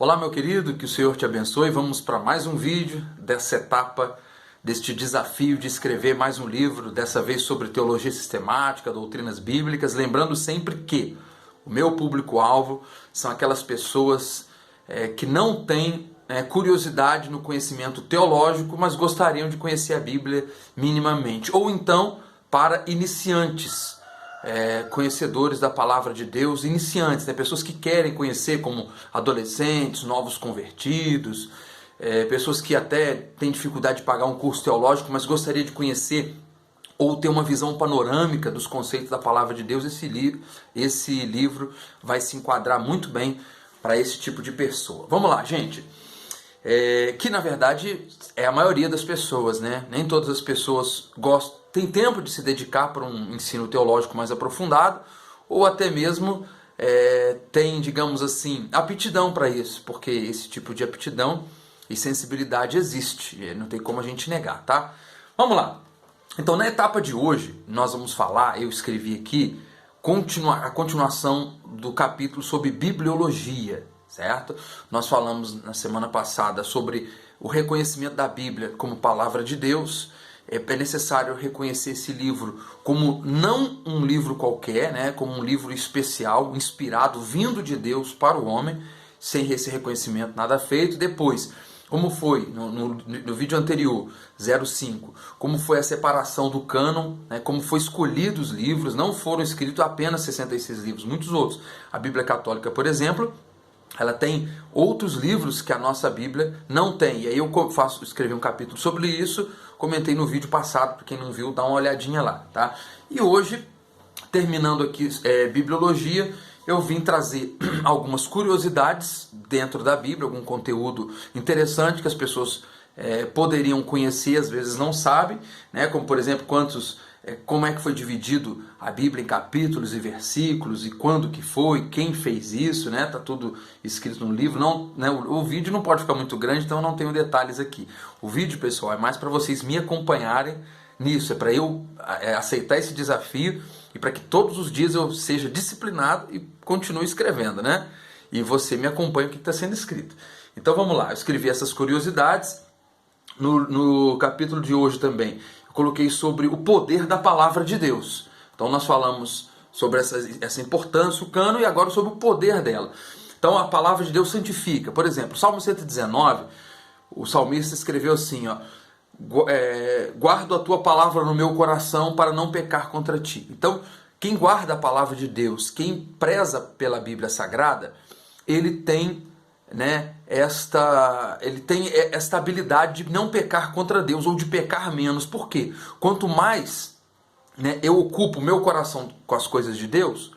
Olá, meu querido, que o Senhor te abençoe. Vamos para mais um vídeo dessa etapa, deste desafio de escrever mais um livro, dessa vez sobre teologia sistemática, doutrinas bíblicas. Lembrando sempre que o meu público-alvo são aquelas pessoas que não têm curiosidade no conhecimento teológico, mas gostariam de conhecer a Bíblia minimamente. Ou então, para iniciantes, conhecedores da palavra de Deus, iniciantes, pessoas que querem conhecer, como adolescentes, novos convertidos, pessoas que até têm dificuldade de pagar um curso teológico, mas gostaria de conhecer ou ter uma visão panorâmica dos conceitos da palavra de Deus. Esse livro vai se enquadrar muito bem para esse tipo de pessoa. Vamos lá, gente. Que na verdade é a maioria das pessoas, né? Nem todas as pessoas têm tempo de se dedicar para um ensino teológico mais aprofundado, ou até mesmo tem, digamos assim, aptidão para isso, porque esse tipo de aptidão e sensibilidade existe, não tem como a gente negar, tá? Vamos lá. Então, na etapa de hoje, nós vamos falar, eu escrevi aqui, a continuação do capítulo sobre bibliologia, certo? Nós falamos na semana passada sobre o reconhecimento da Bíblia como palavra de Deus. É necessário reconhecer esse livro como não um livro qualquer, né? Como um livro especial, inspirado, vindo de Deus para o homem. Sem esse reconhecimento nada feito. Depois, como foi no vídeo anterior, 05, como foi a separação do cânon, né? Como foi escolhido os livros. Não foram escritos apenas 66 livros, muitos outros. A Bíblia Católica, por exemplo, ela tem outros livros que a nossa Bíblia não tem. E aí eu escrevi um capítulo sobre isso, comentei no vídeo passado, para quem não viu, dá uma olhadinha lá, tá? E hoje, terminando aqui bibliologia, eu vim trazer algumas curiosidades dentro da Bíblia, algum conteúdo interessante que as pessoas poderiam conhecer, às vezes não sabem, né? Como por exemplo, como é que foi dividido a Bíblia em capítulos e versículos, e quando que foi, quem fez isso, né? Tá tudo escrito no livro. Não, né? O vídeo não pode ficar muito grande, então eu não tenho detalhes aqui. O vídeo, pessoal, é mais para vocês me acompanharem nisso, é para eu aceitar esse desafio e para que todos os dias eu seja disciplinado e continue escrevendo, né? E você me acompanha o que está sendo escrito. Então vamos lá, eu escrevi essas curiosidades. No capítulo de hoje também coloquei sobre o poder da palavra de Deus. Então nós falamos sobre essa importância, o cânon, e agora sobre o poder dela. Então a palavra de Deus santifica. Por exemplo, Salmo 119, o salmista escreveu assim, guardo a tua palavra no meu coração para não pecar contra ti. Então, quem guarda a palavra de Deus, quem preza pela Bíblia Sagrada, ele tem esta habilidade de não pecar contra Deus, ou de pecar menos. Por quê? Quanto mais eu ocupo o meu coração com as coisas de Deus,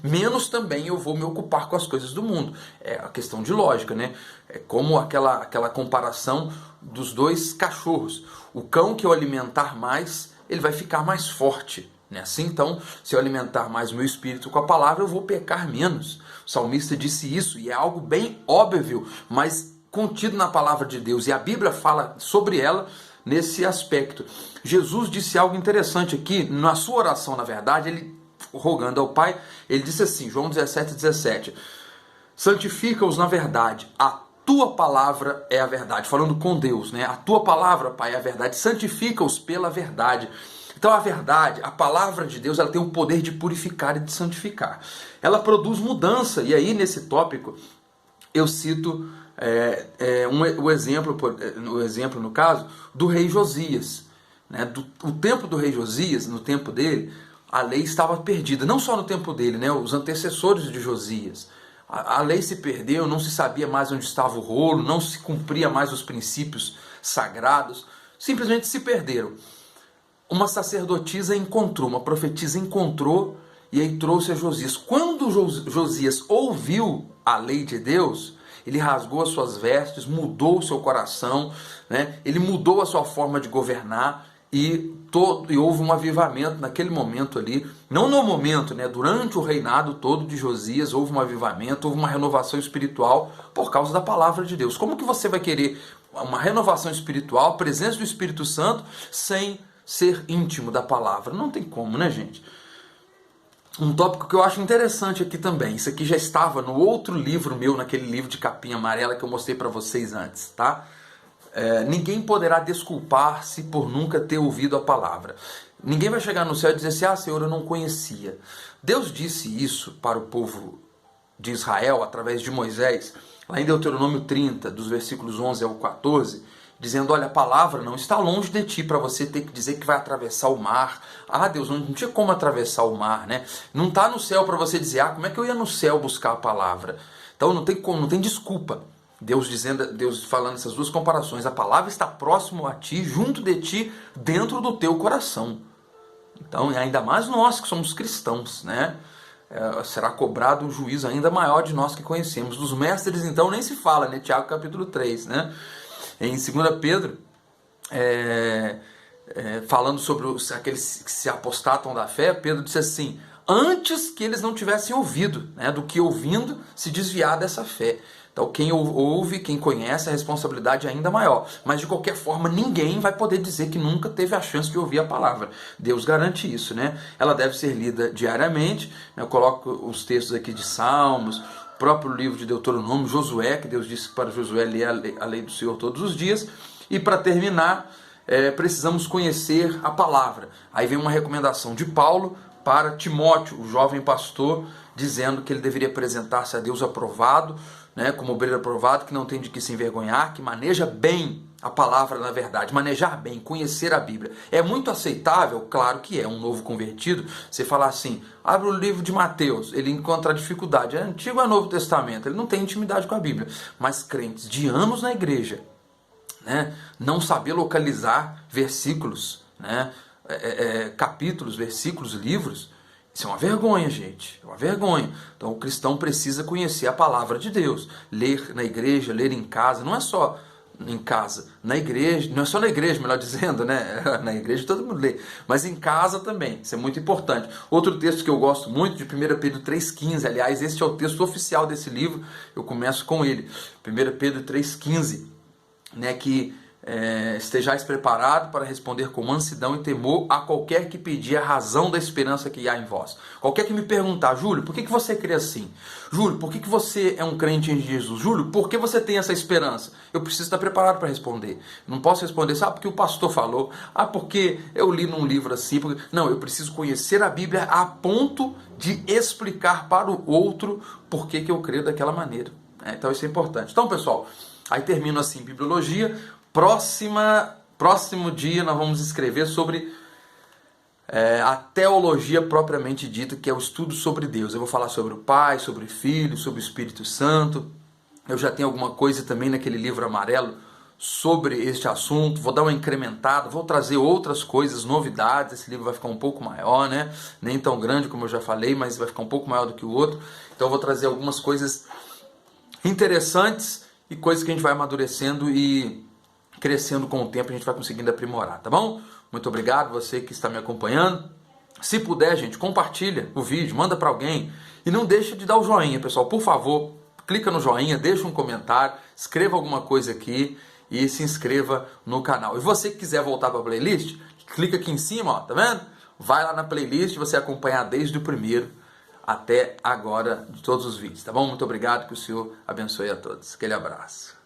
menos também eu vou me ocupar com as coisas do mundo. É a questão de lógica, né? É como aquela comparação dos dois cachorros. O cão que eu alimentar mais, ele vai ficar mais forte. Assim, então, se eu alimentar mais o meu espírito com a palavra, eu vou pecar menos. O salmista disse isso, e é algo bem óbvio, mas contido na palavra de Deus. E a Bíblia fala sobre ela nesse aspecto. Jesus disse algo interessante aqui, na sua oração, na verdade, ele rogando ao Pai, ele disse assim, João 17:17, santifica-os na verdade, a tua palavra é a verdade. Falando com Deus, a tua palavra, Pai, é a verdade, santifica-os pela verdade. Então a verdade, a palavra de Deus, ela tem o poder de purificar e de santificar. Ela produz mudança, e aí nesse tópico eu cito o exemplo, no caso, do rei Josias. O tempo do rei Josias, no tempo dele, a lei estava perdida. Não só no tempo dele, os antecessores de Josias. A lei se perdeu, não se sabia mais onde estava o rolo, não se cumpria mais os princípios sagrados, simplesmente se perderam. Uma sacerdotisa encontrou, uma profetisa encontrou, e aí trouxe a Josias. Quando Josias ouviu a lei de Deus, ele rasgou as suas vestes, mudou o seu coração, ele mudou a sua forma de governar, e houve um avivamento naquele momento ali, não no momento, durante o reinado todo de Josias, houve um avivamento, houve uma renovação espiritual por causa da palavra de Deus. Como que você vai querer uma renovação espiritual, a presença do Espírito Santo, sem ser íntimo da palavra? Não tem como, gente? um tópico que eu acho interessante aqui também. Isso aqui já estava no outro livro meu, naquele livro de capinha amarela que eu mostrei para vocês antes, tá? Ninguém poderá desculpar-se por nunca ter ouvido a palavra. Ninguém vai chegar no céu e dizer assim, ah, Senhor, eu não conhecia. Deus disse isso para o povo de Israel através de Moisés, lá em Deuteronômio 30, dos versículos 11 ao 14, dizendo, olha, a palavra não está longe de ti para você ter que dizer que vai atravessar o mar. Ah, Deus, não tinha como atravessar o mar, né? Não está no céu para você dizer, ah, como é que eu ia no céu buscar a palavra? Então não tem como, não tem desculpa. Deus falando essas duas comparações, a palavra está próximo a ti, junto de ti, dentro do teu coração. Então, ainda mais nós que somos cristãos, né? Será cobrado um juízo ainda maior de nós que conhecemos. Dos mestres, então, nem se fala, né? Tiago capítulo 3, né? Em 2 Pedro, falando sobre aqueles que se apostatam da fé, Pedro disse assim, antes que eles não tivessem ouvido, né? Do que ouvindo se desviar dessa fé. Então quem ouve, quem conhece, a responsabilidade é ainda maior. Mas de qualquer forma, ninguém vai poder dizer que nunca teve a chance de ouvir a palavra. Deus garante isso, né? Ela deve ser lida diariamente. Eu coloco os textos aqui de Salmos, o próprio livro de Deuteronômio, Josué, que Deus disse para Josué ler a lei do Senhor todos os dias. E para terminar, precisamos conhecer a palavra. Aí vem uma recomendação de Paulo para Timóteo, o jovem pastor, dizendo que ele deveria apresentar-se a Deus aprovado, né, como obreiro aprovado, que não tem de que se envergonhar, que maneja bem a palavra na verdade, manejar bem, conhecer a Bíblia. É muito aceitável, claro que é, um novo convertido, você falar assim, abre o livro de Mateus, ele encontra a dificuldade, é Antigo ou Novo Testamento, ele não tem intimidade com a Bíblia, mas crentes de anos na igreja, né, não saber localizar versículos, né, capítulos, versículos, livros, isso é uma vergonha, gente. É uma vergonha. Então o cristão precisa conhecer a palavra de Deus. Ler na igreja, ler em casa. Não é só em casa. Na igreja, não é só na igreja, melhor dizendo, né? Na igreja todo mundo lê. Mas em casa também. Isso é muito importante. Outro texto que eu gosto muito, de 1 Pedro 3,15. Aliás, este é o texto oficial desse livro. Eu começo com ele. 1 Pedro 3,15. Né, que estejais preparado para responder com mansidão e temor a qualquer que pedir a razão da esperança que há em vós. Qualquer que me perguntar, Júlio, por que você crê assim? Júlio, por que você é um crente em Jesus? Júlio, por que você tem essa esperança? Eu preciso estar preparado para responder. Não posso responder, sabe, porque o pastor falou, porque eu li num livro assim. Não, eu preciso conhecer a Bíblia a ponto de explicar para o outro por que eu creio daquela maneira. Então isso é importante. Então, pessoal, aí termino assim, bibliologia. Próximo dia nós vamos escrever sobre a teologia propriamente dita, que é o estudo sobre Deus. Eu vou falar sobre o Pai, sobre o Filho, sobre o Espírito Santo. Eu já tenho alguma coisa também naquele livro amarelo sobre este assunto. Vou dar uma incrementada, vou trazer outras coisas, novidades. Esse livro vai ficar um pouco maior, né? Nem tão grande como eu já falei, mas vai ficar um pouco maior do que o outro. Então eu vou trazer algumas coisas interessantes e coisas que a gente vai amadurecendo e crescendo com o tempo, a gente vai conseguindo aprimorar, tá bom? Muito obrigado você que está me acompanhando. Se puder, gente, compartilha o vídeo, manda para alguém e não deixa de dar o joinha, pessoal. Por favor, clica no joinha, deixa um comentário, escreva alguma coisa aqui e se inscreva no canal. E você que quiser voltar para a playlist, clica aqui em cima, ó, tá vendo? Vai lá na playlist, você acompanhar desde o primeiro até agora de todos os vídeos, tá bom? Muito obrigado, que o Senhor abençoe a todos. Aquele abraço.